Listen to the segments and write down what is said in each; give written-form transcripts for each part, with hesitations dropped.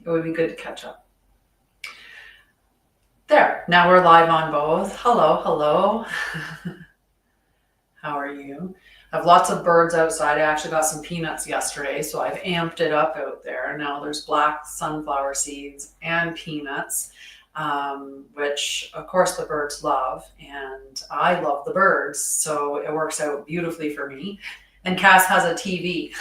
It would be good to catch up. There, now we're live on both. Hello, hello. How are you? I have lots of birds outside. I actually got some peanuts yesterday, so I've amped it up out there. Now there's black sunflower seeds and peanuts, which of course the birds love, and I love the birds, so it works out beautifully for me. And Cass has a TV.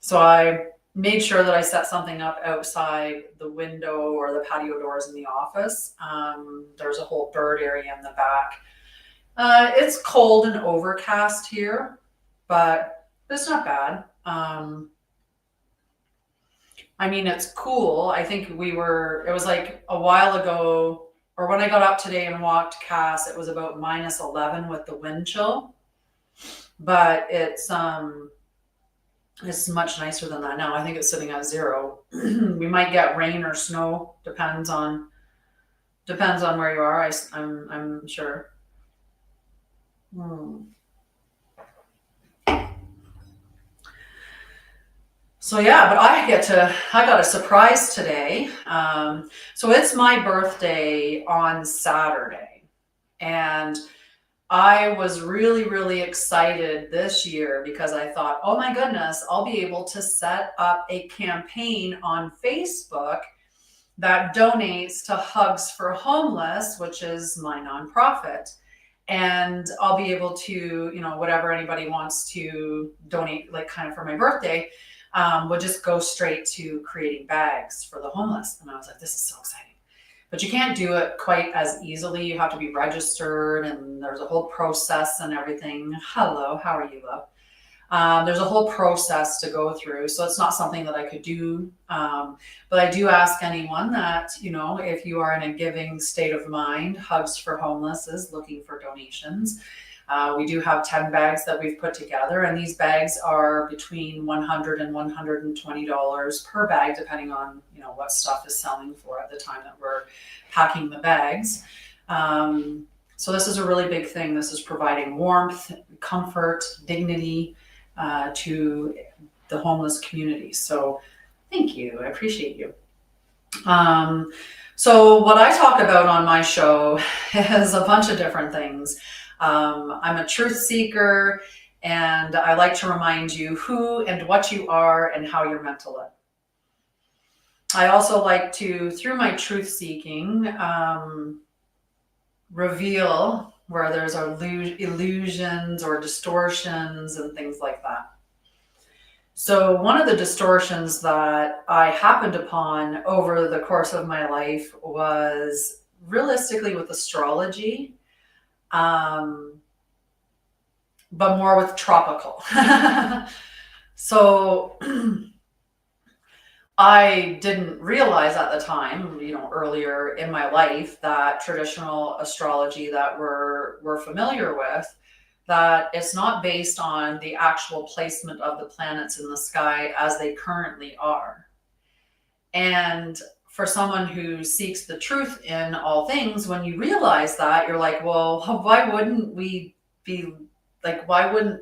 So I made sure that I set something up outside the window or the patio doors in the office. There's a whole bird area in the back. It's cold and overcast here, but it's not bad. I mean, it's cool. I think it was like a while ago, or when I got up today and walked Cass, it was about -11 with the wind chill, but it's much nicer than that now. I think it's sitting at 0. We might get rain or snow, depends on where you are. I'm sure. So yeah, but I got a surprise today. So it's my birthday on Saturday, and I was really, really excited this year because I thought, oh my goodness, I'll be able to set up a campaign on Facebook that donates to Hugs for Homeless, which is my nonprofit. And I'll be able to, whatever anybody wants to donate, like kind of for my birthday, will just go straight to creating bags for the homeless. And I was like, this is so exciting. But you can't do it quite as easily. You have to be registered, and there's a whole process and everything. Hello, how are you, love? There's a whole process to go through. So it's not something that I could do. But I do ask anyone that, if you are in a giving state of mind, Hugs for Homeless is looking for donations. We do have 10 bags that we've put together, and these bags are between $100 and $120 per bag, depending on what stuff is selling for at the time that we're packing the bags. So this is a really big thing. This is providing warmth, comfort, dignity to the homeless community. So thank you. I appreciate you. So what I talk about on my show is a bunch of different things. I'm a truth seeker, and I like to remind you who and what you are and how you're meant to live. I also like to, through my truth seeking, reveal where there's illusions or distortions and things like that. So one of the distortions that I happened upon over the course of my life was realistically with astrology. But more with tropical. So I didn't realize at the time, earlier in my life, that traditional astrology that we're familiar with, that it's not based on the actual placement of the planets in the sky as they currently are. And for someone who seeks the truth in all things, when you realize that, you're like, well, why wouldn't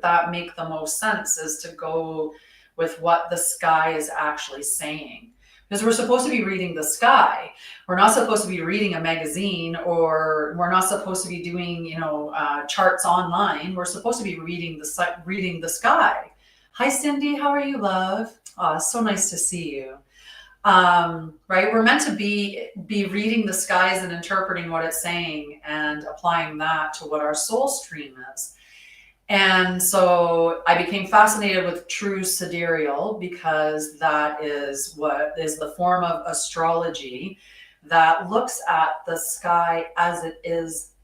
that make the most sense, is to go with what the sky is actually saying? Because we're supposed to be reading the sky. We're not supposed to be reading a magazine, or we're not supposed to be doing, charts online. We're supposed to be reading the sky. Hi, Cindy. How are you, love? Oh, it's so nice to see you. Right? We're meant to be reading the skies and interpreting what it's saying and applying that to what our soul stream is. And so I became fascinated with true sidereal, because that is what is the form of astrology that looks at the sky as it is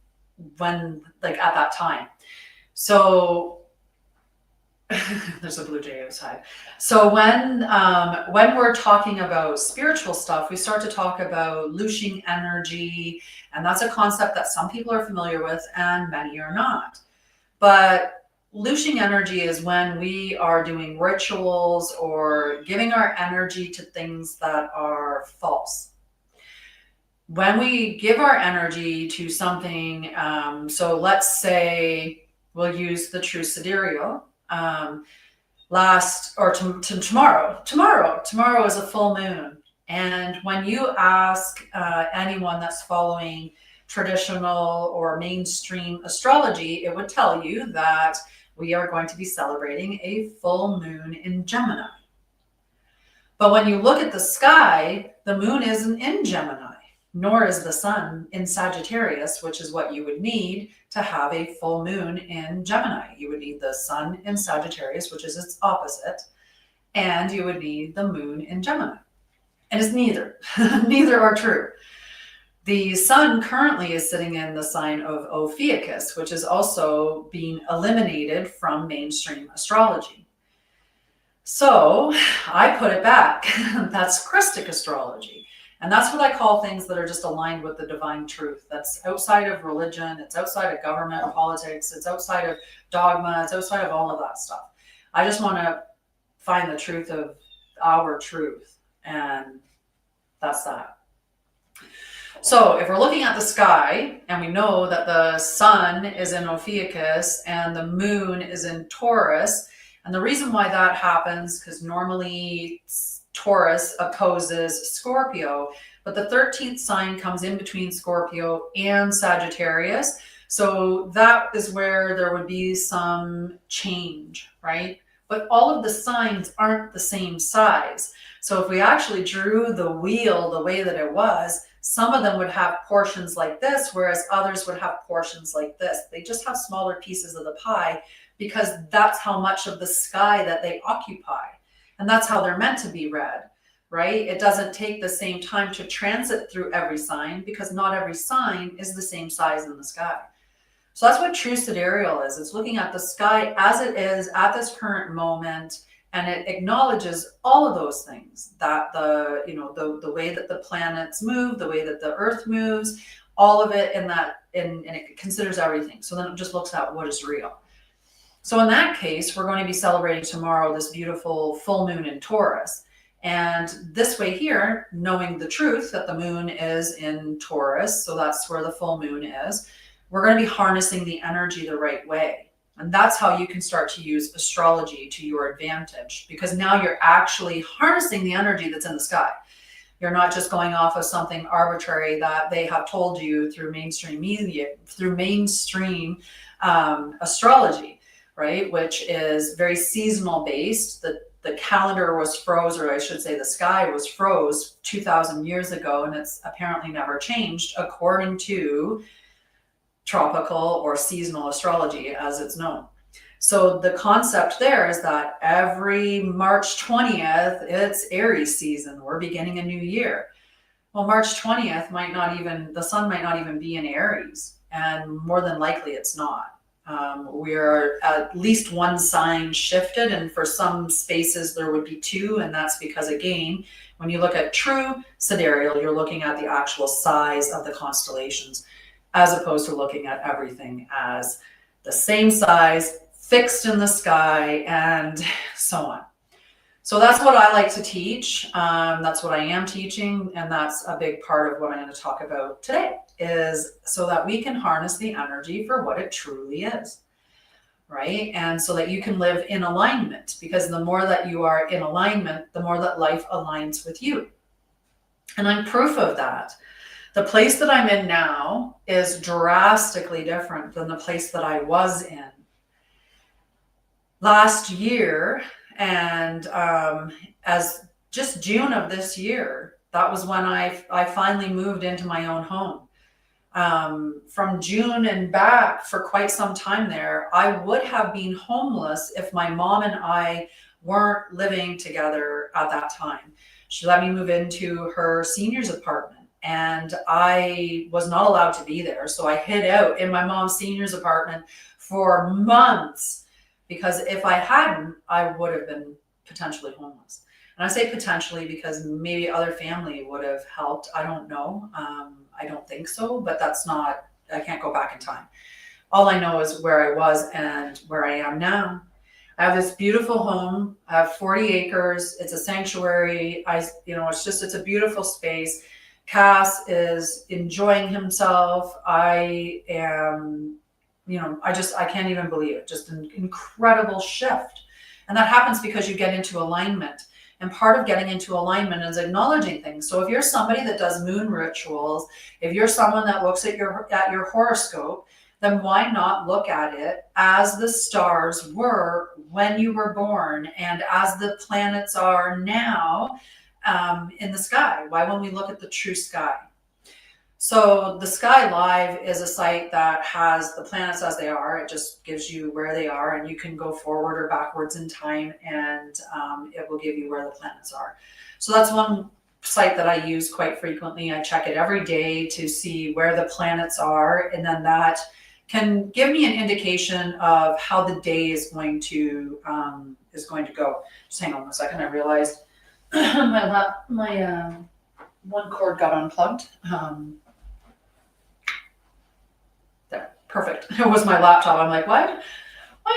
when, like, at that time. So there's a blue jay outside. So when we're talking about spiritual stuff, we start to talk about looshing energy, and that's a concept that some people are familiar with and many are not. But looshing energy is when we are doing rituals or giving our energy to things that are false. When we give our energy to something, so let's say we'll use the true sidereal. Tomorrow is a full moon. And when you ask anyone that's following traditional or mainstream astrology, it would tell you that we are going to be celebrating a full moon in Gemini. But when you look at the sky, the moon isn't in Gemini, nor is the sun in Sagittarius, which is what you would need to have a full moon in Gemini. You would need the sun in Sagittarius, which is its opposite, and you would need the moon in Gemini. And it's neither. Neither are true. The sun currently is sitting in the sign of Ophiuchus, which is also being eliminated from mainstream astrology. So I put it back. That's Krystic astrology. And that's what I call things that are just aligned with the divine truth. That's outside of religion. It's outside of government, politics. It's outside of dogma. It's outside of all of that stuff. I just want to find the truth of our truth. And that's that. So if we're looking at the sky and we know that the sun is in Ophiuchus and the moon is in Taurus, and the reason why that happens, because normally Taurus opposes Scorpio, but the 13th sign comes in between Scorpio and Sagittarius. So that is where there would be some change, right? But all of the signs aren't the same size. So if we actually drew the wheel the way that it was, some of them would have portions like this, whereas others would have portions like this. They just have smaller pieces of the pie because that's how much of the sky that they occupy. And that's how they're meant to be read, right? It doesn't take the same time to transit through every sign because not every sign is the same size in the sky. So that's what true sidereal is. It's looking at the sky as it is at this current moment, and it acknowledges all of those things, that the way that the planets move, the way that the earth moves, all of it and it considers everything. So then it just looks at what is real. So in that case, we're going to be celebrating tomorrow this beautiful full moon in Taurus. And this way here, knowing the truth that the moon is in Taurus, so that's where the full moon is, we're going to be harnessing the energy the right way. And that's how you can start to use astrology to your advantage, because now you're actually harnessing the energy that's in the sky. You're not just going off of something arbitrary that they have told you through mainstream media, through mainstream astrology. Right, which is very seasonal based. The calendar was froze, or I should say the sky was froze 2,000 years ago, and it's apparently never changed according to tropical or seasonal astrology as it's known. So the concept there is that every March 20th, it's Aries season. We're beginning a new year. Well, March 20th the sun might not even be in Aries, and more than likely it's not. We're at least one sign shifted, and for some spaces there would be two, and that's because, again, when you look at true sidereal, you're looking at the actual size of the constellations as opposed to looking at everything as the same size, fixed in the sky, and so on. So that's what I like to teach. That's what I am teaching, and that's a big part of what I'm going to talk about today, is so that we can harness the energy for what it truly is, right? And so that you can live in alignment, because the more that you are in alignment, the more that life aligns with you. And I'm proof of that. The place that I'm in now is drastically different than the place that I was in last year. And as just June of this year, that was when I finally moved into my own home. From June and back for quite some time there, I would have been homeless if my mom and I weren't living together at that time. She let me move into her senior's apartment, and I was not allowed to be there. So I hid out in my mom's senior's apartment for months, because if I hadn't, I would have been potentially homeless. And I say potentially because maybe other family would have helped. I don't know. I don't think so, but I can't go back in time. All I know is where I was and where I am now. I have this beautiful home. I have 40 acres. It's a sanctuary. It's a beautiful space. Cass is enjoying himself. I am, I can't even believe it. Just an incredible shift. And that happens because you get into alignment. And part of getting into alignment is acknowledging things. So if you're somebody that does moon rituals, if you're someone that looks at your horoscope, then why not look at it as the stars were when you were born and as the planets are now in the sky? Why won't we look at the true sky? So the Sky Live is a site that has the planets as they are. It just gives you where they are, and you can go forward or backwards in time, and it will give you where the planets are. So that's one site that I use quite frequently. I check it every day to see where the planets are, and then that can give me an indication of how the day is going to go. Just hang on a second. I realized my one cord got unplugged. There, perfect. It was my laptop. I'm like, why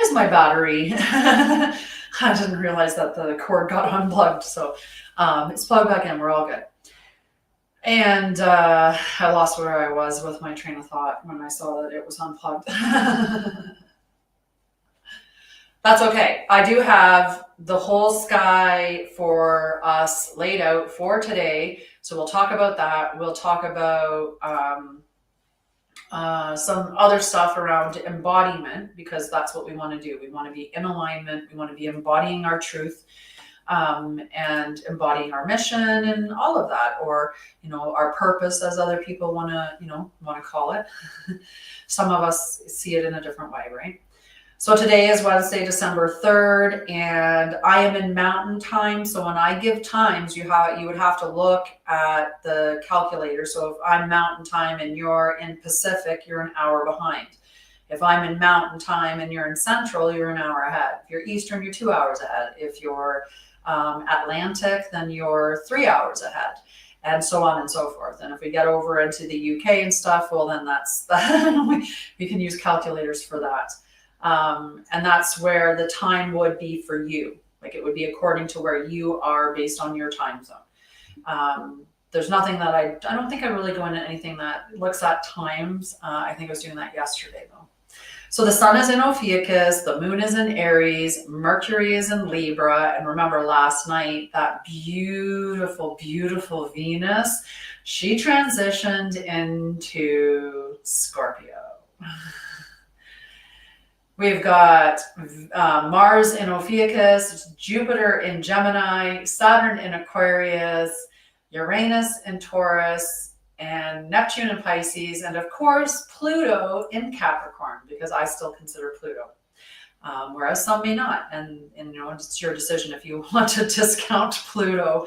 is my battery? I didn't realize that the cord got unplugged. So it's plugged back in. We're all good. And I lost where I was with my train of thought when I saw that it was unplugged. That's okay. I do have the whole sky for us laid out for today. So we'll talk about that. We'll talk about some other stuff around embodiment, because that's what we want to do. We want to be in alignment. We want to be embodying our truth. And embodying our mission and all of that, or, our purpose, as other people want to call it. Some of us see it in a different way, right? So today is Wednesday, December 3rd, and I am in Mountain Time. So when I give times, you would have to look at the calculator. So if I'm Mountain Time and you're in Pacific, you're an hour behind. If I'm in Mountain Time and you're in Central, you're an hour ahead. If you're Eastern, you're 2 hours ahead. If you're Atlantic, then you're 3 hours ahead, and so on and so forth. And if we get over into the UK and stuff, well, then that's we can use calculators for that. And that's where the time would be for you. Like, it would be according to where you are based on your time zone. There's nothing that I don't think I really go into anything that looks at times. I think I was doing that yesterday though. So the sun is in Ophiuchus, the moon is in Aries, Mercury is in Libra. And remember last night, that beautiful, beautiful Venus, she transitioned into Scorpio. We've got Mars in Ophiuchus, Jupiter in Gemini, Saturn in Aquarius, Uranus in Taurus, and Neptune in Pisces, and of course, Pluto in Capricorn, because I still consider Pluto, whereas some may not. And it's your decision if you want to discount Pluto.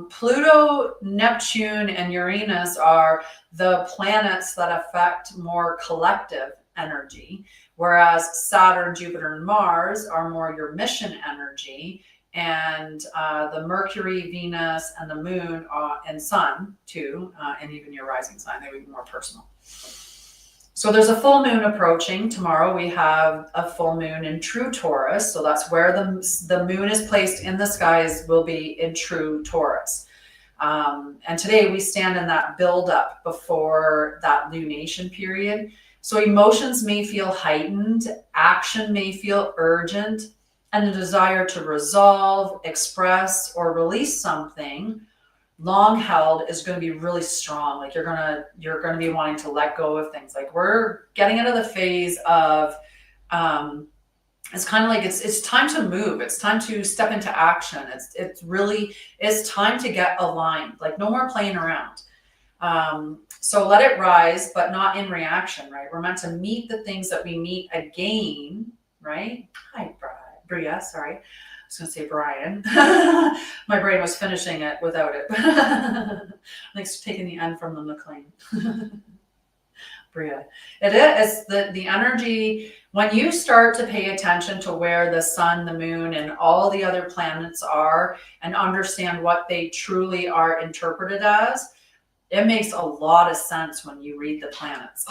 Pluto, Neptune, and Uranus are the planets that affect more collective energy, whereas Saturn, Jupiter, and Mars are more your mission energy. And the Mercury, Venus, and the Moon and Sun too, and even your rising sign, they would be more personal. So there's a full moon approaching. Tomorrow we have a full moon in true Taurus. So that's where the moon is placed in the skies, will be in true Taurus. And today we stand in that build up before that lunation period. So emotions may feel heightened, action may feel urgent, and the desire to resolve, express, or release something long held is going to be really strong. Like you're going to be wanting to let go of things. Like we're getting into the phase of, it's kind of like it's time to move. It's time to step into action. It's time to get aligned. Like no more playing around. So let it rise, but not in reaction, right? We're meant to meet the things that we meet again, right? Hi, Bria, sorry. I was going to say Brian. My brain was finishing it without it. Thanks for taking the N from the McLean. Bria. It is the energy, when you start to pay attention to where the sun, the moon, and all the other planets are, and understand what they truly are interpreted as, it makes a lot of sense when you read the planets.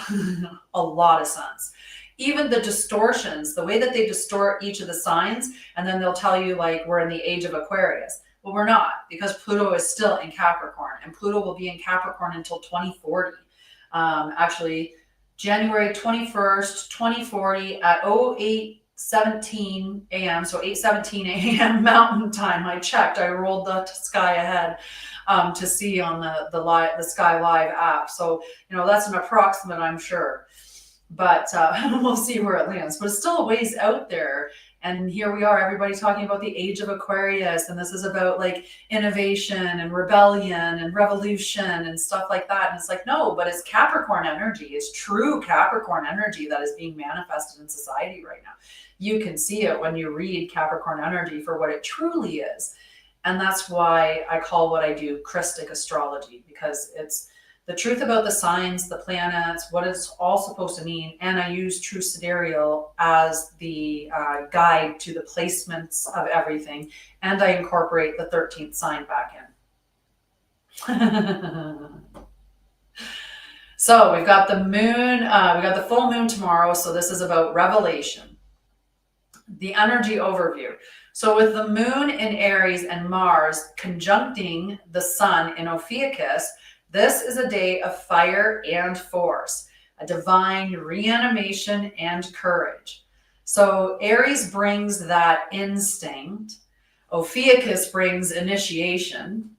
A lot of sense. Even the distortions, the way that they distort each of the signs, and then they'll tell you like we're in the age of Aquarius. Well, we're not, because Pluto is still in Capricorn, and Pluto will be in Capricorn until 2040. Actually, January 21st, 2040 at 08 8:17 a.m. So 8:17 a.m. Mountain Time. I checked. I rolled the sky ahead to see on the Sky Live app. So that's an approximate, I'm sure, but we'll see where it lands. But it's still a ways out there. And here we are, everybody talking about the age of Aquarius, and this is about like innovation and rebellion and revolution and stuff like that. And it's like, no, but it's Capricorn energy. It's true Capricorn energy that is being manifested in society right now. You can see it when you read Capricorn energy for what it truly is. And that's why I call what I do Krystic astrology, because it's the truth about the signs, the planets, what it's all supposed to mean. And I use True Sidereal as the guide to the placements of everything. And I incorporate the 13th sign back in. So we've got the moon, we got the full moon tomorrow. So this is about revelation. The energy overview. So with the moon in Aries and Mars conjuncting the sun in Ophiuchus, this is a day of fire and force, a divine reanimation and courage. So Aries brings that instinct. Ophiuchus brings initiation.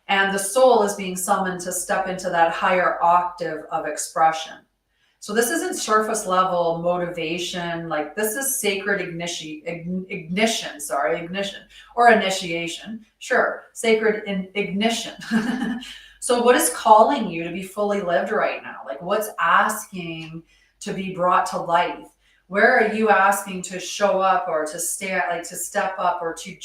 And the soul is being summoned to step into that higher octave of expression. So this isn't surface level motivation, like this is sacred ignition, or initiation. Sure, sacred ignition. So what is calling you to be fully lived right now? Like what's asking to be brought to life? Where are you asking to show up or to step up or to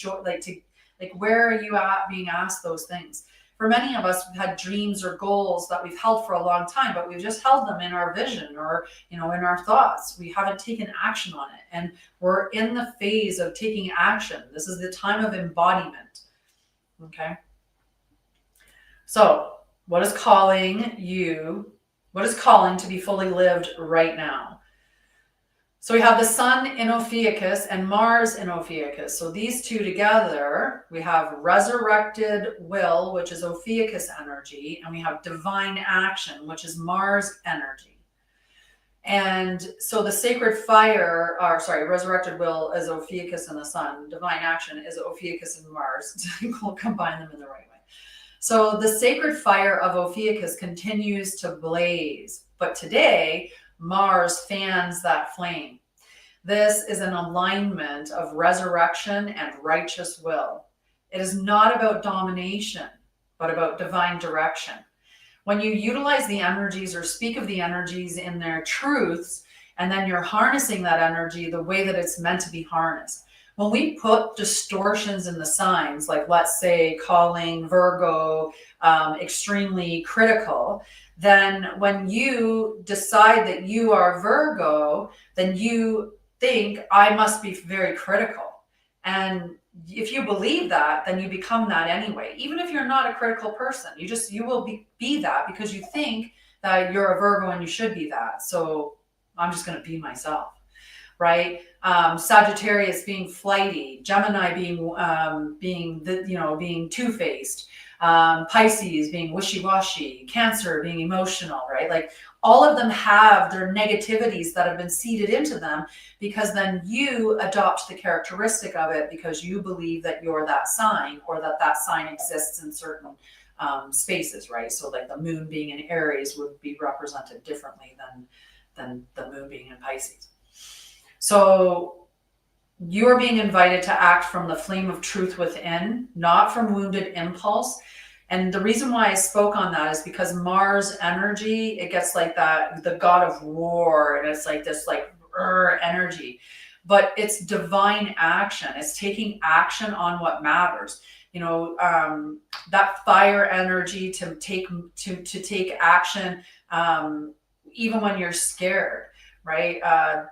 where are you at being asked those things? For many of us, we've had dreams or goals that we've held for a long time, but we've just held them in our vision or, in our thoughts. We haven't taken action on it. And we're in the phase of taking action. This is the time of embodiment. Okay. So what is calling to be fully lived right now? So we have the sun in Ophiuchus and Mars in Ophiuchus. So these two together, we have resurrected will, which is Ophiuchus energy, and we have divine action, which is Mars energy. And so the sacred fire, resurrected will is Ophiuchus and the sun. Divine action is Ophiuchus and Mars. We'll combine them in the right way. So the sacred fire of Ophiuchus continues to blaze, but today Mars fans that flame. This is an alignment of resurrection and righteous will. It is not about domination, but about divine direction. When you utilize the energies or speak of the energies in their truths, and then you're harnessing that energy the way that it's meant to be harnessed. When we put distortions in the signs, like let's say calling Virgo extremely critical, then when you decide that you are Virgo, then you think I must be very critical. And if you believe that, then you become that anyway. Even if you're not a critical person, you will be that because you think that you're a Virgo and you should be that. So I'm just going to be myself. Right? Sagittarius being flighty, Gemini being two-faced, Pisces being wishy-washy, Cancer being emotional, right? Like all of them have their negativities that have been seeded into them because then you adopt the characteristic of it because you believe that you're that sign or that sign exists in certain spaces, right? So like the moon being in Aries would be represented differently than the moon being in Pisces. So you are being invited to act from the flame of truth within, not from wounded impulse. And the reason why I spoke on that is because Mars energy, it gets like that, the god of war, and it's like this energy, but it's divine action. It's taking action on what matters. That fire energy to take action, even when you're scared. Right?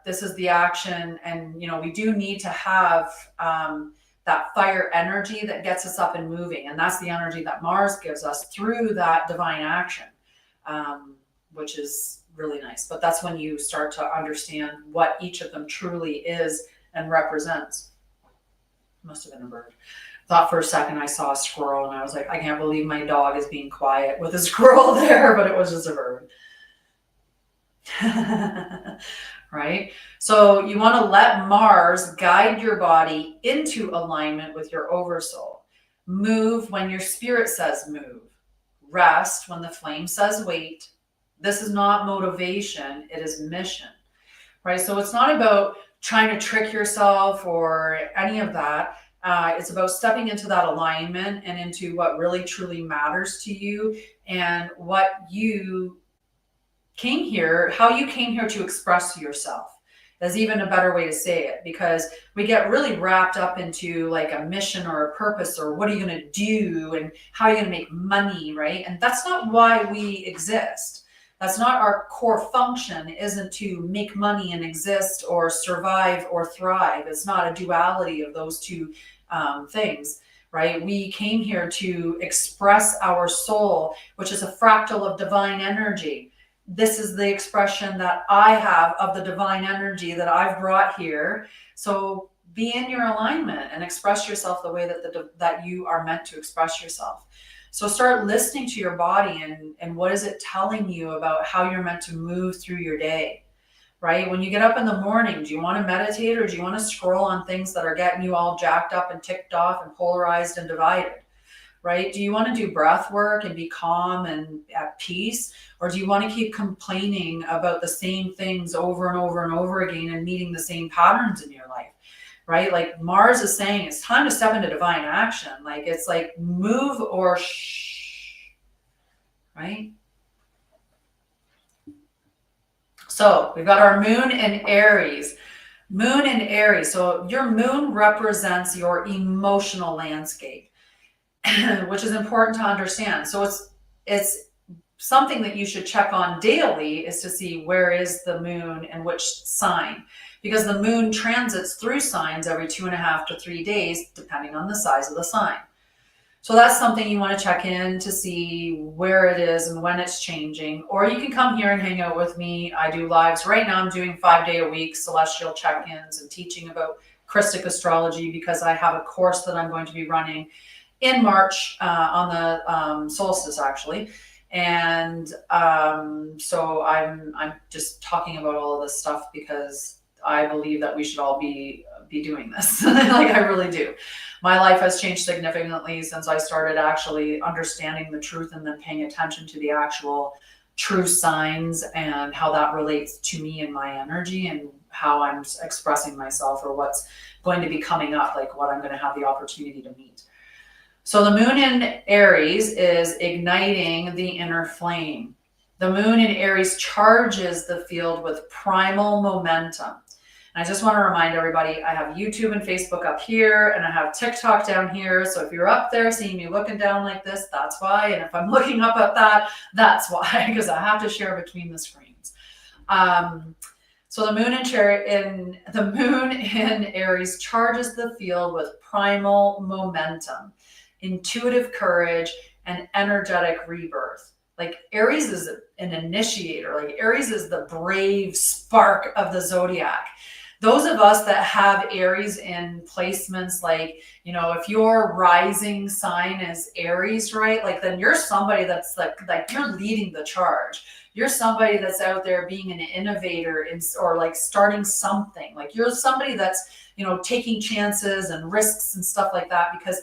This is the action. And, we do need to have that fire energy that gets us up and moving. And that's the energy that Mars gives us through that divine action, which is really nice. But that's when you start to understand what each of them truly is and represents. Must have been a bird. Thought for a second I saw a squirrel and I was like, I can't believe my dog is being quiet with a squirrel there, but it was just a bird. right? So you want to let Mars guide your body into alignment with your oversoul. Move when your spirit says move. Rest when the flame says wait. This is not motivation, it is mission, right? So it's not about trying to trick yourself or any of that. It's about stepping into that alignment and into what really truly matters to you and what you came here, how you came here to express yourself. That's even a better way to say it, because we get really wrapped up into like a mission or a purpose, or what are you going to do and how are you going to make money, right? And that's not why we exist. That's not our core function, isn't to make money and exist or survive or thrive. It's not a duality of those two things, right? We came here to express our soul, which is a fractal of divine energy. This is the expression that I have of the divine energy that I've brought here. So be in your alignment and express yourself the way that you are meant to express yourself. So start listening to your body and what is it telling you about how you're meant to move through your day, right? When you get up in the morning, do you want to meditate or do you want to scroll on things that are getting you all jacked up and ticked off and polarized and divided? Right? Do you want to do breath work and be calm and at peace? Or do you want to keep complaining about the same things over and over and over again and meeting the same patterns in your life? Right? Like Mars is saying, it's time to step into divine action. Like it's like move or shh, right? So we've got our moon in Aries. Moon in Aries. So your moon represents your emotional landscape. Which is important to understand. So it's something that you should check on daily, is to see where is the moon and which sign, because the moon transits through signs every 2.5 to 3 days, depending on the size of the sign. So that's something you want to check in to see where it is and when it's changing. Or you can come here and hang out with me. I do lives. Right now I'm doing 5-day-a-week celestial check-ins and teaching about Krystic astrology, because I have a course that I'm going to be running in March on the solstice, actually. And so I'm just talking about all of this stuff because I believe that we should all be doing this. Like I really do. My life has changed significantly since I started actually understanding the truth and then paying attention to the actual true signs and how that relates to me and my energy and how I'm expressing myself, or what's going to be coming up, like what I'm going to have the opportunity to meet. So the moon in Aries is igniting the inner flame. The moon in Aries charges the field with primal momentum. And I just want to remind everybody, I have YouTube and Facebook up here, and I have TikTok down here. So if you're up there seeing me looking down like this, that's why. And if I'm looking up at that, that's why, because I have to share between the screens. So the moon in Aries charges the field with primal momentum, intuitive courage, and energetic rebirth. Like Aries is an initiator. Like Aries is the brave spark of the zodiac. Those of us that have Aries in placements, like, you know, if your rising sign is Aries, right? Like then you're somebody that's like you're leading the charge. You're somebody that's out there being an innovator or like starting something. Like you're somebody that's, you know, taking chances and risks and stuff like that, because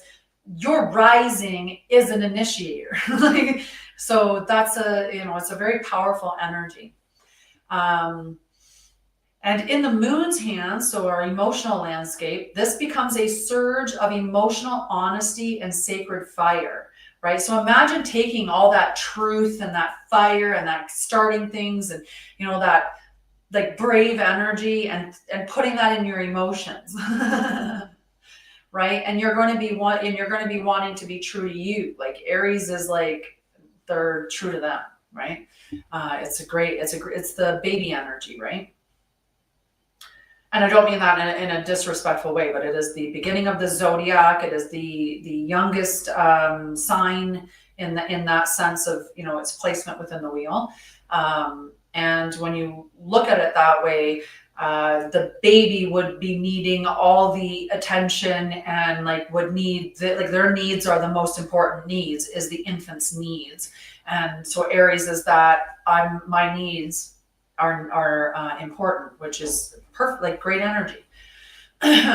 your rising is an initiator. Like, so that's it's a very powerful energy. And in the moon's hands, so our emotional landscape, this becomes a surge of emotional honesty and sacred fire, right? So imagine taking all that truth and that fire and that starting things and, you know, that like brave energy and putting that in your emotions. Right? And you're going to be wanting to be true to you. Like Aries is like, they're true to them, right? It's the baby energy, right? And I don't mean that in a disrespectful way, but it is the beginning of the zodiac. It is the youngest sign in that sense of, you know, its placement within the wheel. And when you look at it that way, the baby would be needing all the attention and would need their needs are the most important needs, is the infant's needs. And so Aries is that my needs are important, which is perfect, like great energy.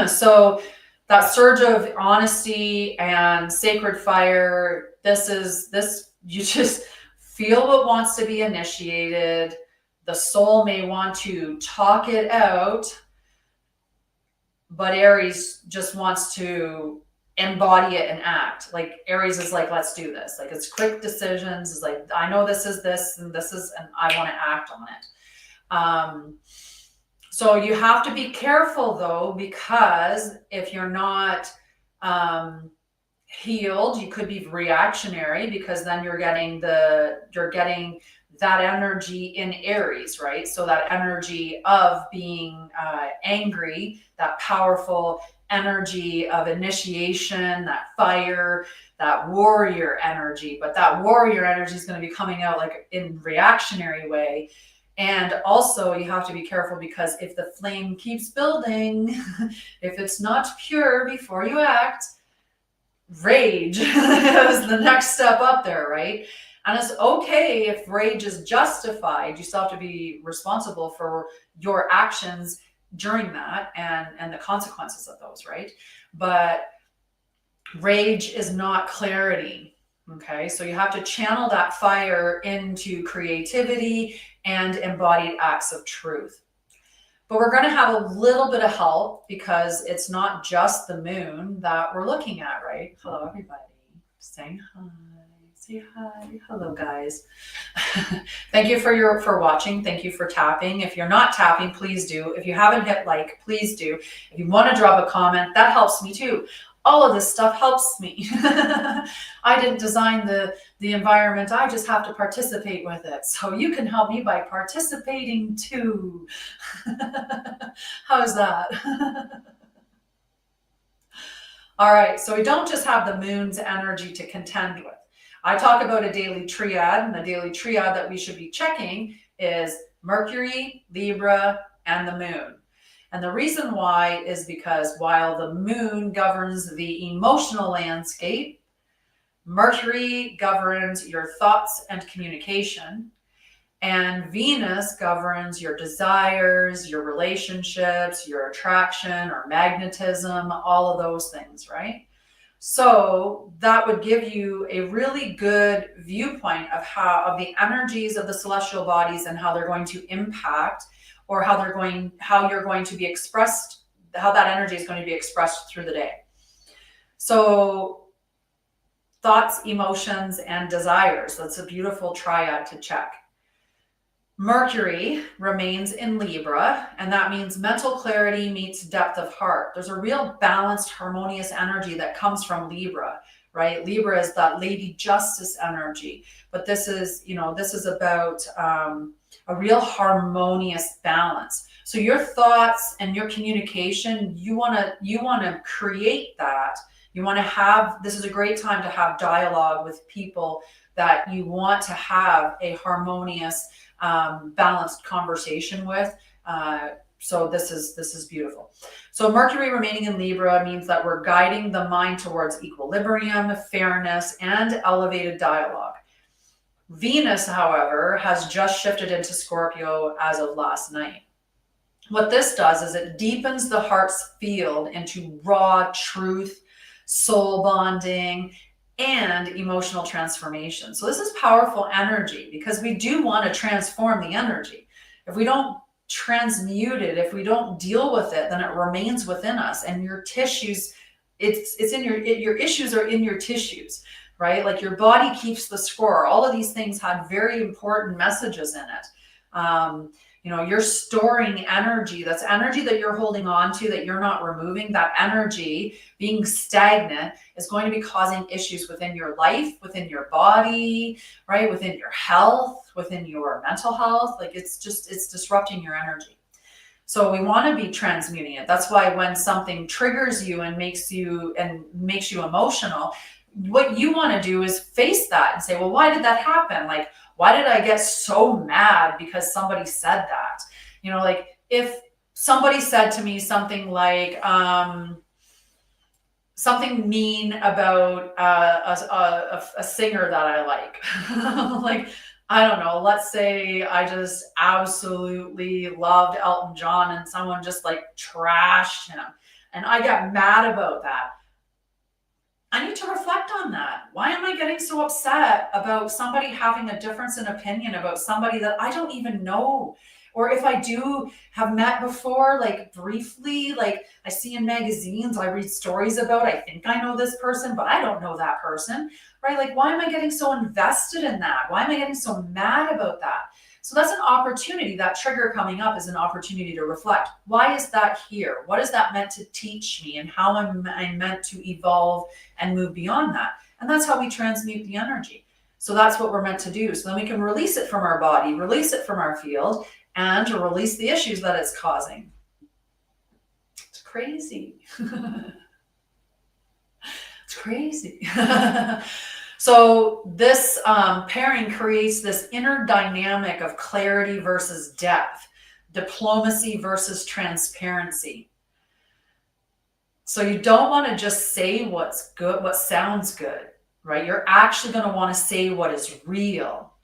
So that surge of honesty and sacred fire, this, you just feel what wants to be initiated. The soul may want to talk it out, but Aries just wants to embody it and act. Like Aries is like, let's do this. Like it's quick decisions. It's like, I know this is this and this is, and I want to act on it. So you have to be careful though, because if you're not healed, you could be reactionary, because then you're getting that energy in Aries, right? So that energy of being angry, that powerful energy of initiation, that fire, that warrior energy. But that warrior energy is going to be coming out like in reactionary way. And also you have to be careful, because if the flame keeps building, if it's not pure before you act, rage is the next step up there, right? And it's okay if rage is justified. You still have to be responsible for your actions during that and the consequences of those, right? But rage is not clarity. Okay, so you have to channel that fire into creativity and embodied acts of truth. But we're going to have a little bit of help, because it's not just the moon that we're looking at, right? Hello, everybody. Saying hi. Say hi. Hello, guys. Thank you for watching. Thank you for tapping. If you're not tapping, please do. If you haven't hit like, please do. If you want to drop a comment, that helps me too. All of this stuff helps me. I didn't design the environment. I just have to participate with it. So you can help me by participating too. How's that? All right, so we don't just have the moon's energy to contend with. I talk about a daily triad, and the daily triad that we should be checking is Mercury, Libra, and the moon. And the reason why is because while the moon governs the emotional landscape, Mercury governs your thoughts and communication, and Venus governs your desires, your relationships, your attraction or magnetism, all of those things, right? So that would give you a really good viewpoint of the energies of the celestial bodies and how they're going to impact, or how you're going to be expressed, how that energy is going to be expressed through the day. So thoughts, emotions, and desires. That's a beautiful triad to check. Mercury remains in Libra, and that means mental clarity meets depth of heart. There's a real balanced, harmonious energy that comes from Libra, right? Libra is that Lady Justice energy, but this is about a real harmonious balance. So your thoughts and your communication, you want to create that. You want to have, this is a great time to have dialogue with people that you want to have a harmonious, balanced conversation with. So this is beautiful. So Mercury remaining in Libra means that we're guiding the mind towards equilibrium, fairness, and elevated dialogue. Venus, however, has just shifted into Scorpio as of last night. What this does is it deepens the heart's field into raw truth, soul bonding, and emotional transformation. So this is powerful energy, because we do want to transform the energy. If we don't transmute it, if we don't deal with it, then it remains within us, and your tissues, it's in your issues are in your tissues, right? Like your body keeps the score. All of these things had very important messages in it. You're storing energy. That's energy that you're holding on to, that you're not removing. That energy being stagnant is going to be causing issues within your life, within your body, right? Within your health, within your mental health. Like it's disrupting your energy. So we want to be transmuting it. That's why when something triggers you and makes you emotional, what you want to do is face that and say, well, why did that happen? Like, why did I get so mad because somebody said that? Like if somebody said to me something like something mean about a singer that I like, like I don't know, let's say I just absolutely loved Elton John and someone just like trashed him and I got mad about that. I need to reflect on that. Why am I getting so upset about somebody having a difference in opinion about somebody that I don't even know? Or if I do have met before, like briefly, like I see in magazines, I read stories about, I think I know this person, but I don't know that person, right? Like, why am I getting so invested in that? Why am I getting so mad about that? So that's an opportunity. That trigger coming up is an opportunity to reflect. Why is that here? What is that meant to teach me? And how am I meant to evolve and move beyond that? And that's how we transmute the energy. So that's what we're meant to do. So then we can release it from our body, release it from our field, and to release the issues that it's causing. It's crazy. It's crazy. So this pairing creates this inner dynamic of clarity versus depth, diplomacy versus transparency. So you don't want to just say what's good, what sounds good, right? You're actually going to want to say what is real.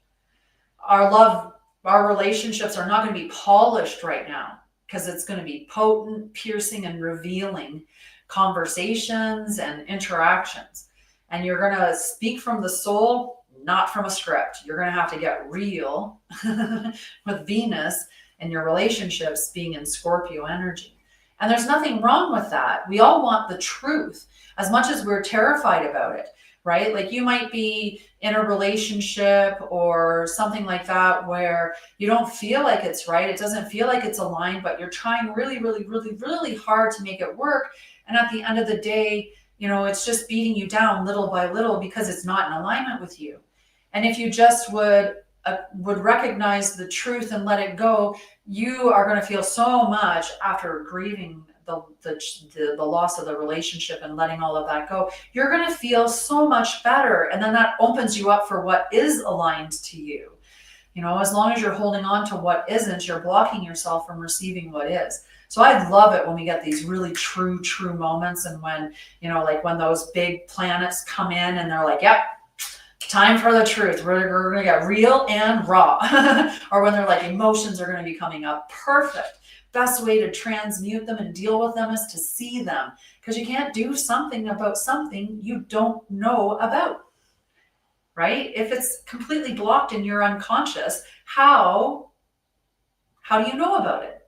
Our relationships are not going to be polished right now because it's going to be potent, piercing, and revealing conversations and interactions. And you're going to speak from the soul, not from a script. You're going to have to get real with Venus and your relationships being in Scorpio energy. And there's nothing wrong with that. We all want the truth as much as we're terrified about it, right? Like you might be in a relationship or something like that where you don't feel like it's right. It doesn't feel like it's aligned, but you're trying really, really, really, really hard to make it work. And at the end of the day, you know, it's just beating you down little by little because it's not in alignment with you. And if you just would recognize the truth and let it go, you are going to feel so much after grieving the loss of the relationship and letting all of that go. You're going to feel so much better. And then that opens you up for what is aligned to you. You know, as long as you're holding on to what isn't, you're blocking yourself from receiving what is. So I love it when we get these really true moments. And when, you know, like when those big planets come in and they're like, yep, time for the truth. We're going to get real and raw. Or when they're like, emotions are going to be coming up. Perfect. Best way to transmute them and deal with them is to see them. Because you can't do something about something you don't know about. Right? If it's completely blocked in your unconscious, how do you know about it?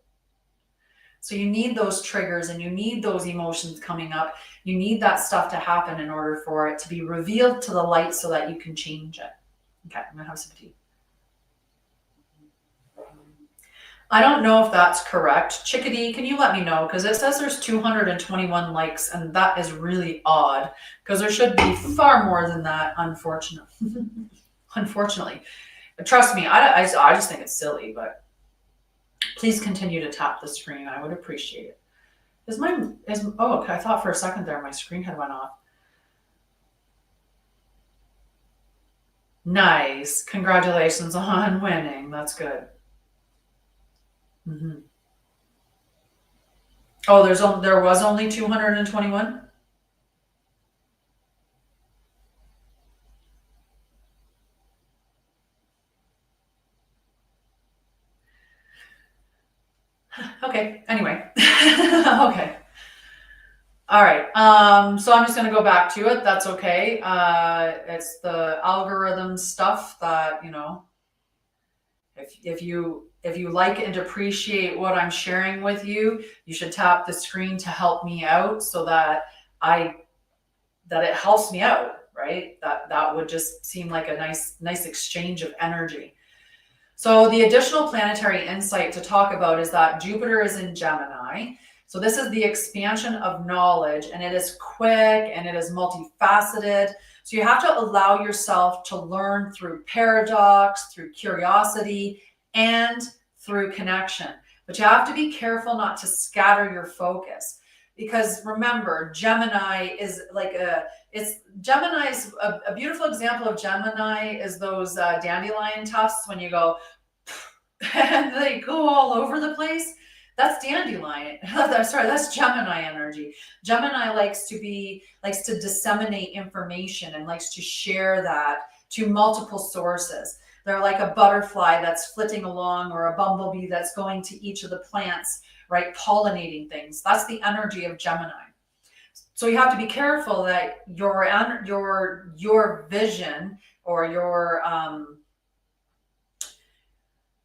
So you need those triggers and you need those emotions coming up. You need that stuff to happen in order for it to be revealed to the light so that you can change it. Okay, I'm gonna have some tea. I don't know if that's correct. Chickadee, can you let me know? Because it says there's 221 likes, and that is really odd because there should be far more than that, unfortunately. Unfortunately. But trust me, I just think it's silly, but please continue to tap the screen. I would appreciate it. Oh, okay. I thought for a second there my screen had went off. Nice. Congratulations on winning. That's good. Mm-hmm. Oh, there was only 221? Okay. Anyway. Okay. All right. So I'm just going to go back to it. That's okay. It's the algorithm stuff that, you know, if you like and appreciate what I'm sharing with you, you should tap the screen to help me out so that it helps me out, right? That would just seem like a nice exchange of energy. So the additional planetary insight to talk about is that Jupiter is in Gemini. So this is the expansion of knowledge, and it is quick and it is multifaceted. So you have to allow yourself to learn through paradox, through curiosity, and through connection. But you have to be careful not to scatter your focus. Because remember, Gemini is like Gemini's a beautiful example of Gemini is those dandelion tufts when you go and they go all over the place. That's dandelion. Sorry, that's Gemini energy. Gemini likes to disseminate information and likes to share that to multiple sources. They're like a butterfly that's flitting along, or a bumblebee that's going to each of the plants, right? Pollinating things. That's the energy of Gemini. So you have to be careful that your vision, or your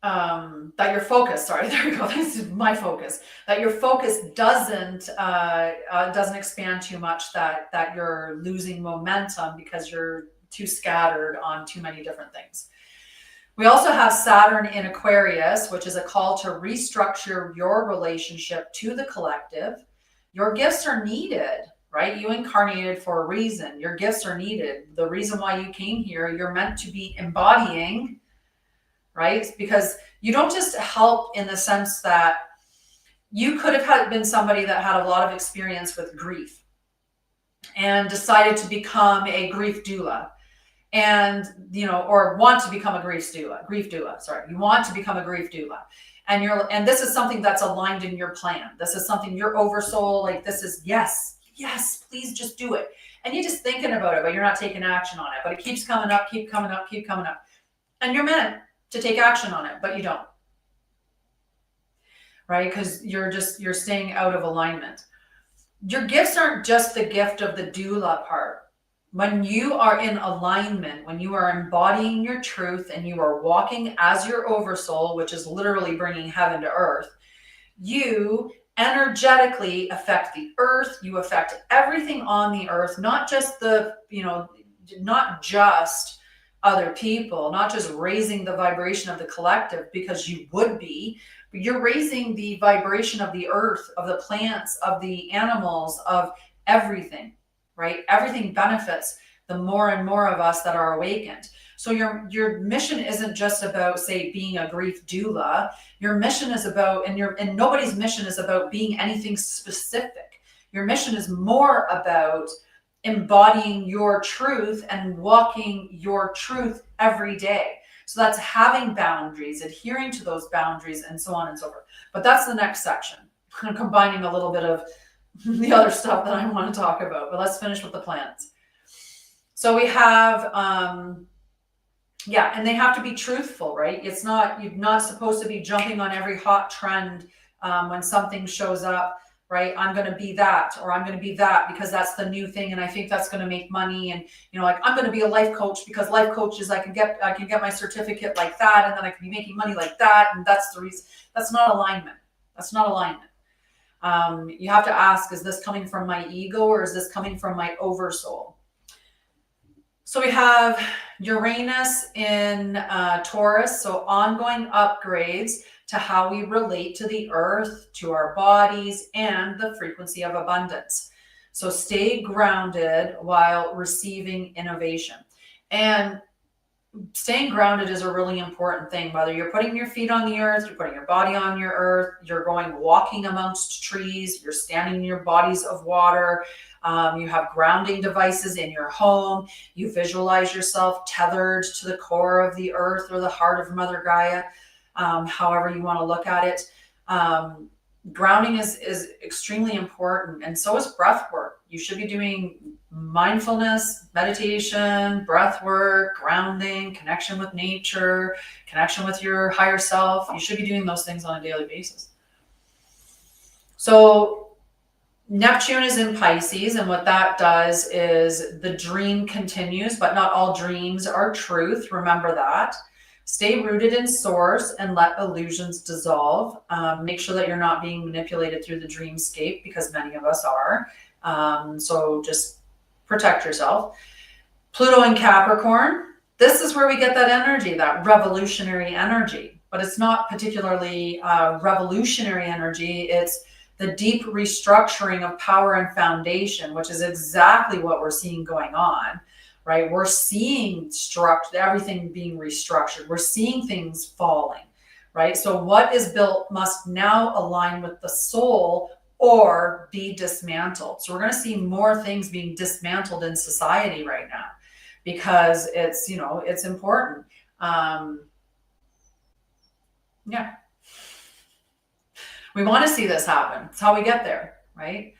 that your focus, sorry, there we go, this is my focus, that your focus doesn't expand too much, that you're losing momentum because you're too scattered on too many different things. We also have Saturn in Aquarius, which is a call to restructure your relationship to the collective. Your gifts are needed, right? You incarnated for a reason. Your gifts are needed. The reason why you came here, you're meant to be embodying, right? Because you don't just help in the sense that you could have been somebody that had a lot of experience with grief and decided to become a grief doula, and or want to become a grief doula. Sorry, you want to become a grief doula, and this is something that's aligned in your plan. This is something your oversoul, like, this is yes, please just do it. And you're just thinking about it, but you're not taking action on it. But it keeps coming up, keep coming up. And you're meant to take action on it, but you don't. Right? Because you're staying out of alignment. Your gifts aren't just the gift of the doula part. When you are in alignment, when you are embodying your truth and you are walking as your oversoul, which is literally bringing heaven to earth, you energetically affect the earth. You affect everything on the earth, not just not just other people, not just raising the vibration of the collective, because you would be, but you're raising the vibration of the earth, of the plants, of the animals, of everything, right? Everything benefits the more and more of us that are awakened. So your mission isn't just about, say, being a grief doula. Your mission is about, and nobody's mission is about being anything specific. Your mission is more about embodying your truth and walking your truth every day. So that's having boundaries, adhering to those boundaries, and so on and so forth. But that's the next section. I'm combining a little bit of the other stuff that I want to talk about, but let's finish with the plants. So we have, and they have to be truthful, right? You're not supposed to be jumping on every hot trend when something shows up, right? I'm going to be that, or I'm going to be that because that's the new thing, and I think that's going to make money. And like, I'm going to be a life coach because life coaches, I can get my certificate like that, and then I can be making money like that, and that's the reason. That's not alignment. That's not alignment. You have to ask, is this coming from my ego, or is this coming from my oversoul? So we have Uranus in Taurus, so ongoing upgrades to how we relate to the earth, to our bodies, and the frequency of abundance. So stay grounded while receiving innovation. And staying grounded is a really important thing, whether you're putting your feet on the earth, you're putting your body on your earth, you're walking amongst trees, you're standing in your bodies of water, you have grounding devices in your home, you visualize yourself tethered to the core of the earth or the heart of Mother Gaia, however you want to look at it. Grounding is extremely important, and so is breath work. You should be doing mindfulness, meditation, breath work, grounding, connection with nature, connection with your higher self. You should be doing those things on a daily basis. So Neptune is in Pisces, and what that does is the dream continues, but not all dreams are truth. Remember that. Stay rooted in source and let illusions dissolve. Make sure that you're not being manipulated through the dreamscape, because many of us are. So just protect yourself. Pluto in Capricorn. This is where we get that energy, that revolutionary energy. But it's not particularly revolutionary energy. It's the deep restructuring of power and foundation, which is exactly what we're seeing going on. Right? We're seeing everything being restructured. We're seeing things falling, right? So what is built must now align with the soul or be dismantled. So we're going to see more things being dismantled in society right now, because it's, it's important. We want to see this happen. It's how we get there, right?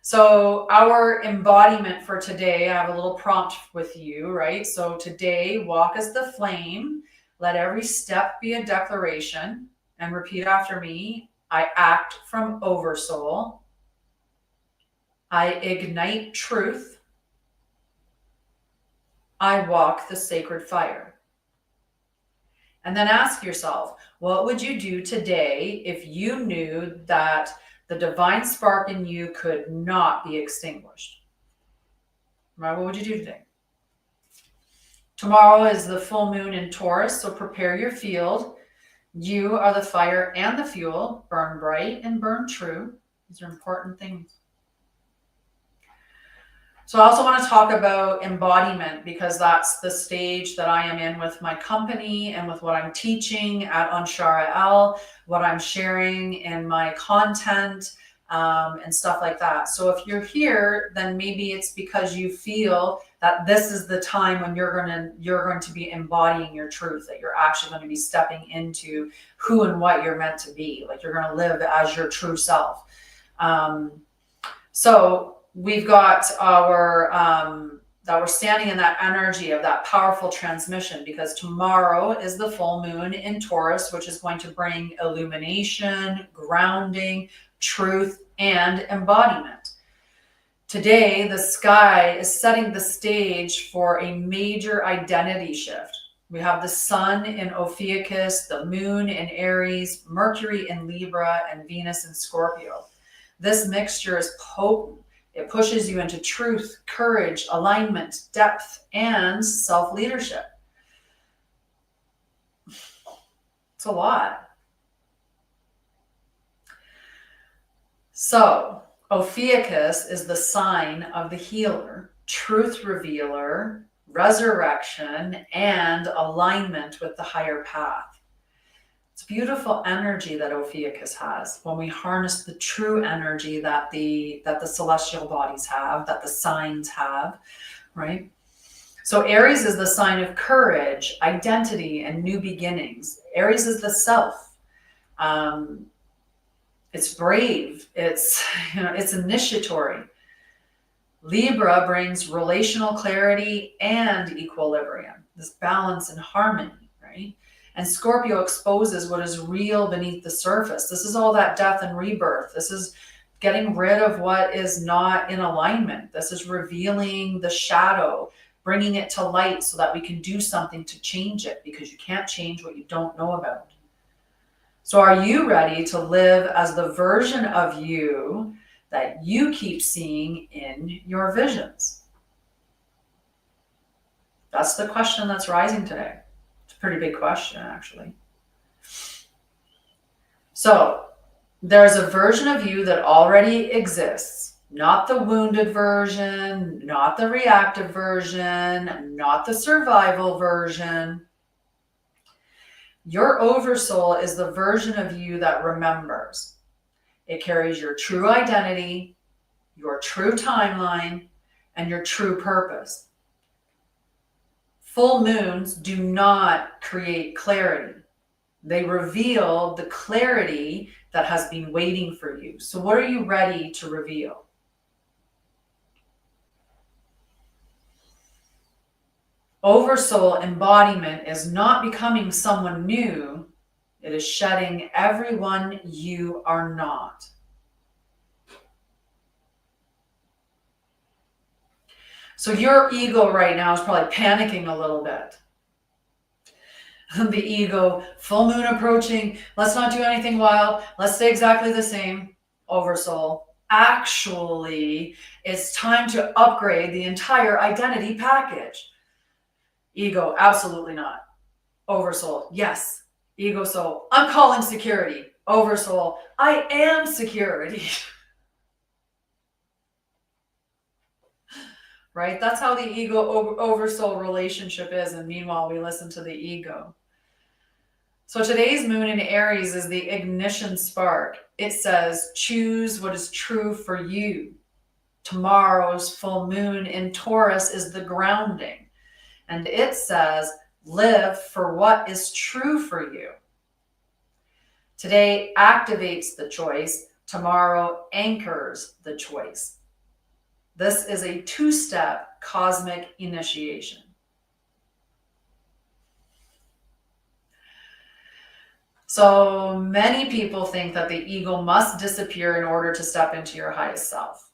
So our embodiment for today, I have a little prompt with you, right? So today, walk as the flame, Let every step be a declaration, and repeat after me. I act from Oversoul. I ignite truth. I walk the sacred fire. And then ask yourself, what would you do today if you knew that the divine spark in you could not be extinguished? Right? What would you do today? Tomorrow is the full moon in Taurus, so prepare your field. You are the fire and the fuel. Burn bright and burn true. These are important things. So I also want to talk about embodiment, because that's the stage that I am in with my company and with what I'm teaching at Anshara'El, what I'm sharing in my content, and stuff like that. So if you're here, then maybe it's because you feel that this is the time when you're going to be embodying your truth, that you're actually going to be stepping into who and what you're meant to be. Like, you're going to live as your true self. So we've got our that we're standing in that energy of that powerful transmission, because tomorrow is the full moon in Taurus, which is going to bring illumination, grounding, truth, and embodiment. Today, the sky is setting the stage for a major identity shift. We have the sun in Ophiuchus, the moon in Aries, Mercury in Libra, and Venus in Scorpio. This mixture is potent. It pushes you into truth, courage, alignment, depth, and self-leadership. It's a lot. So, Ophiuchus is the sign of the healer, truth revealer, resurrection, and alignment with the higher path. It's beautiful energy that Ophiuchus has when we harness the true energy that the celestial bodies have, that the signs have, right? So Aries is the sign of courage, identity, and new beginnings. Aries is the self. It's brave. It's initiatory. Libra brings relational clarity and equilibrium, this balance and harmony, right? And Scorpio exposes what is real beneath the surface. This is all that death and rebirth. This is getting rid of what is not in alignment. This is revealing the shadow, bringing it to light so that we can do something to change it, because you can't change what you don't know about. So are you ready to live as the version of you that you keep seeing in your visions? That's the question that's rising today. It's a pretty big question, actually. So there's a version of you that already exists, not the wounded version, not the reactive version, not the survival version. Your Oversoul is the version of you that remembers. It carries your true identity, your true timeline, and your true purpose. Full moons do not create clarity. They reveal the clarity that has been waiting for you. So what are you ready to reveal? Oversoul embodiment is not becoming someone new. It is shedding everyone you are not. So your ego right now is probably panicking a little bit. The ego, full moon approaching, let's not do anything wild, let's stay exactly the same. Oversoul, actually, it's time to upgrade the entire identity package. Ego, absolutely not. Oversoul, yes. Ego soul, I'm calling security. Oversoul, I am security. Right? That's how the ego oversoul relationship is. And meanwhile, we listen to the ego. So today's moon in Aries is the ignition spark. It says, choose what is true for you. Tomorrow's full moon in Taurus is the grounding. And it says, live for what is true for you. Today activates the choice. Tomorrow anchors the choice. This is a two-step cosmic initiation. So many people think that the ego must disappear in order to step into your highest self.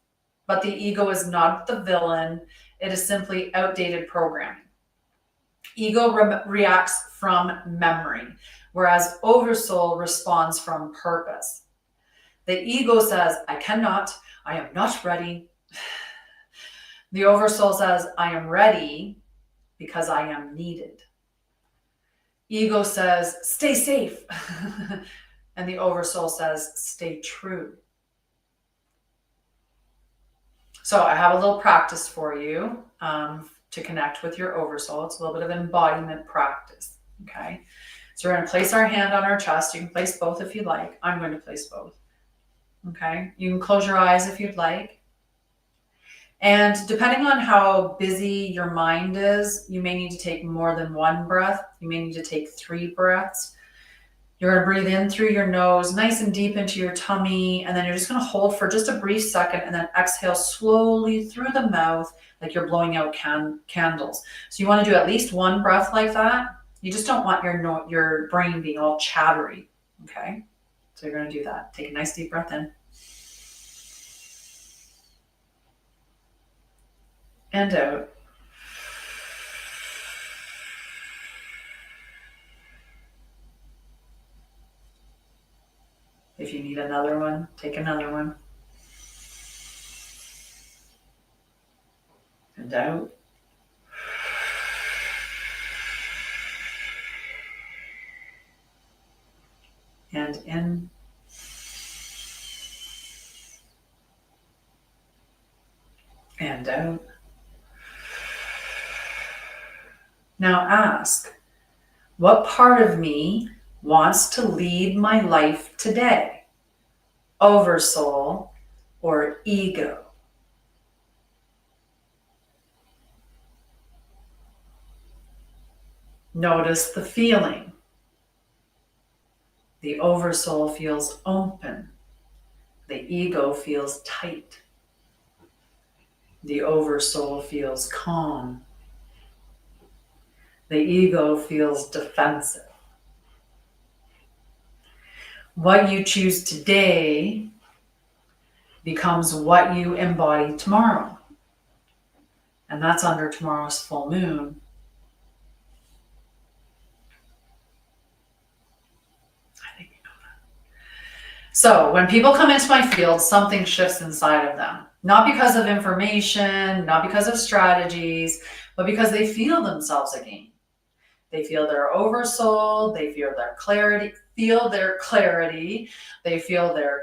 But the ego is not the villain. It is simply outdated programming. Ego reacts from memory, whereas Oversoul responds from purpose. The ego says, I cannot, I am not ready. The Oversoul says, I am ready because I am needed. Ego says, stay safe. And the Oversoul says, stay true. So I have a little practice for you to connect with your Oversoul. It's a little bit of embodiment practice, okay? So we're going to place our hand on our chest. You can place both if you'd like. I'm going to place both, okay? You can close your eyes if you'd like. And depending on how busy your mind is, you may need to take more than one breath. You may need to take 3 breaths. You're going to breathe in through your nose, nice and deep into your tummy, and then you're just going to hold for just a brief second and then exhale slowly through the mouth like you're blowing out candles. So you want to do at least 1 breath like that. You just don't want your brain being all chattery, okay? So you're going to do that. Take a nice deep breath in. And out. If you need another one, take another one. And out. And in. And out. Now ask, what part of me wants to lead my life today? Oversoul or ego? Notice the feeling. The Oversoul feels open. The ego feels tight. The Oversoul feels calm. The ego feels defensive. What you choose today becomes what you embody tomorrow. And that's under tomorrow's full moon. I think you know that. So when people come into my field, something shifts inside of them. Not because of information, not because of strategies, but because they feel themselves again. They feel their Oversoul, they feel their clarity, they feel their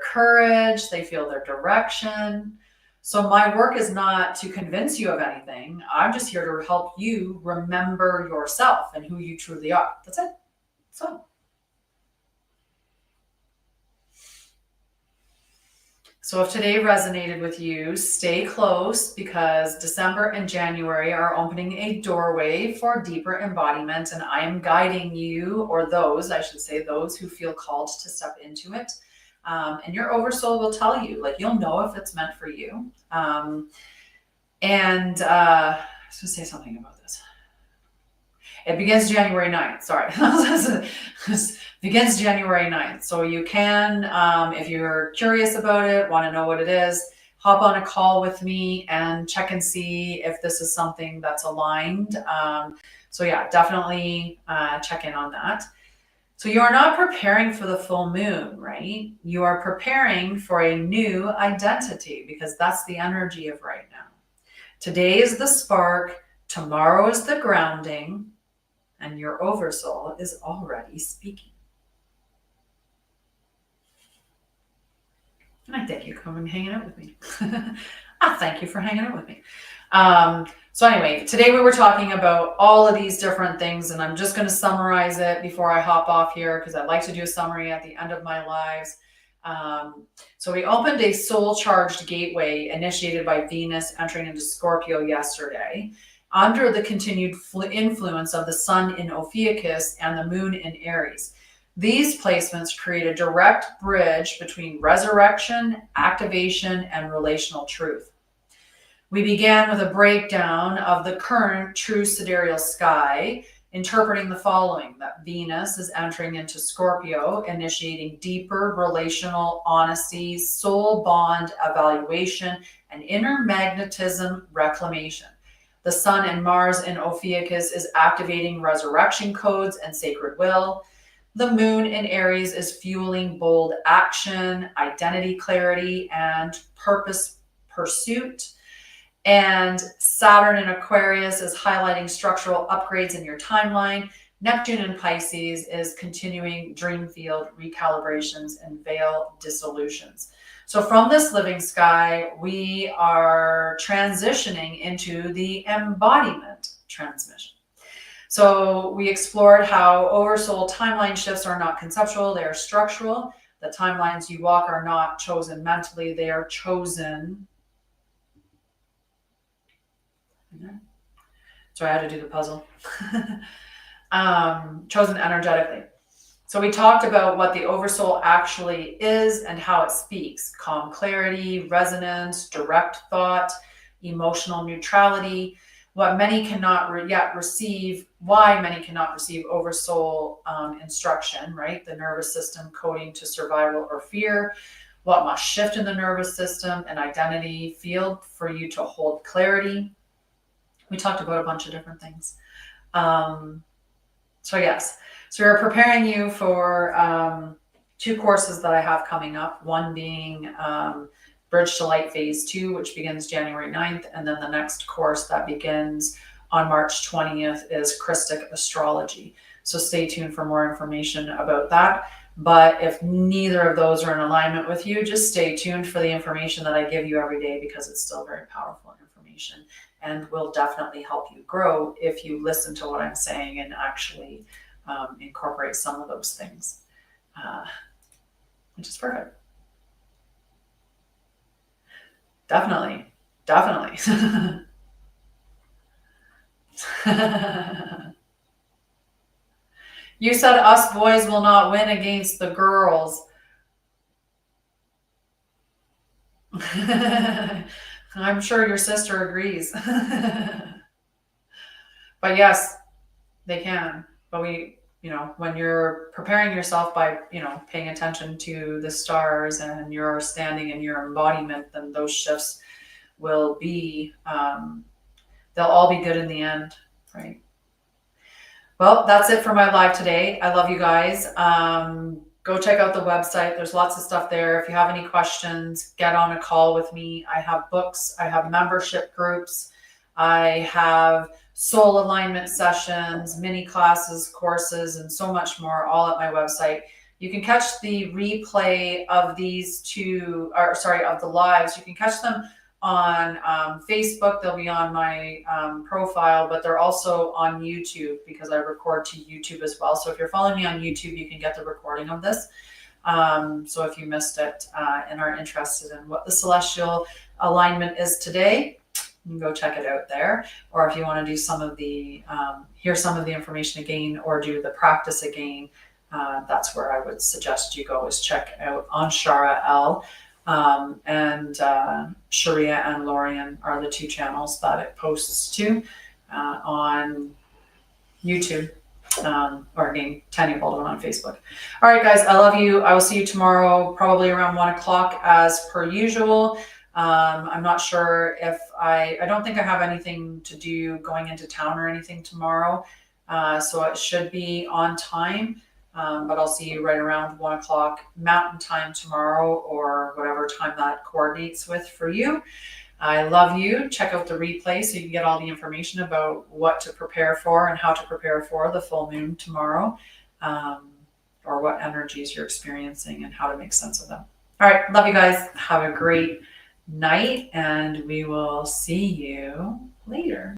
courage, they feel their direction. So my work is not to convince you of anything. I'm just here to help you remember yourself and who you truly are. That's it. So if today resonated with you, stay close because December and January are opening a doorway for deeper embodiment, and I am guiding you, or those who feel called to step into it. And your Oversoul will tell you, like, you'll know if it's meant for you. I was going to say something about this. It begins January 9th. Sorry. Begins January 9th. So you can, if you're curious about it, want to know what it is, hop on a call with me and check and see if this is something that's aligned. So yeah, definitely check in on that. So you are not preparing for the full moon, right? You are preparing for a new identity because that's the energy of right now. Today is the spark. Tomorrow is the grounding. And your Oversoul is already speaking. And I thank you for coming and hanging out with me. I thank you for hanging out with me. So anyway, today we were talking about all of these different things, and I'm just going to summarize it before I hop off here because I like to do a summary at the end of my lives. So we opened a soul-charged gateway initiated by Venus entering into Scorpio yesterday, under the continued influence of the sun in Ophiuchus and the moon in Aries. These placements create a direct bridge between resurrection, activation, and relational truth. We began with a breakdown of the current true sidereal sky interpreting the following: that Venus is entering into Scorpio, initiating deeper relational honesty, soul bond evaluation, and inner magnetism reclamation. The Sun and Mars in Ophiuchus is activating resurrection codes and sacred will. The Moon in Aries is fueling bold action, identity clarity, and purpose pursuit. And Saturn in Aquarius is highlighting structural upgrades in your timeline. Neptune in Pisces is continuing dream field recalibrations and veil dissolutions. So from this living sky, we are transitioning into the embodiment transmission. So we explored how Oversoul timeline shifts are not conceptual, they are structural. The timelines you walk are not chosen mentally, they are chosen. So I had to do the puzzle. Chosen energetically. So we talked about what the Oversoul actually is and how it speaks: calm clarity, resonance, direct thought, emotional neutrality. What many cannot yet receive, why many cannot receive Oversoul instruction, right? The nervous system coding to survival or fear. What must shift in the nervous system and identity field for you to hold clarity. We talked about a bunch of different things. So yes, so we're preparing you for 2 courses that I have coming up. One being Bridge to Light Phase 2, which begins January 9th. And then the next course that begins on March 20th is Krystic Astrology. So stay tuned for more information about that. But if neither of those are in alignment with you, just stay tuned for the information that I give you every day, because it's still very powerful information and will definitely help you grow if you listen to what I'm saying and actually incorporate some of those things, which is perfect. Definitely. You said us boys will not win against the girls. I'm sure your sister agrees. But yes, they can. But when you're preparing yourself by, paying attention to the stars and you're standing in your embodiment, then those shifts will be, they'll all be good in the end, right? Well, that's it for my live today. I love you guys. Go check out the website. There's lots of stuff there. If you have any questions, get on a call with me. I have books. I have membership groups. I have soul alignment sessions, mini classes, courses, and so much more, all at my website. You can catch the replay of of the lives. You can catch them on Facebook. They'll be on my profile, but they're also on YouTube, because I record to YouTube as well. So if you're following me on YouTube, you can get the recording of this. So if you missed it and are interested in what the celestial alignment is today, you can go check it out there. Or if you want to do some of the, hear some of the information again, or do the practice again, that's where I would suggest you go, is check out Anshara'El. And Sharia and Lorian are the 2 channels that it posts to on YouTube, or again, Tanya Baldwin on Facebook. All right, guys, I love you. I will see you tomorrow, probably around 1 o'clock as per usual. I'm not sure if I don't think I have anything to do going into town or anything tomorrow. So it should be on time. But I'll see you right around 1 o'clock Mountain Time tomorrow, or whatever time that coordinates with for you. I love you. Check out the replay so you can get all the information about what to prepare for and how to prepare for the full moon tomorrow, or what energies you're experiencing and how to make sense of them. All right. Love you guys. Have a great night, and we will see you later.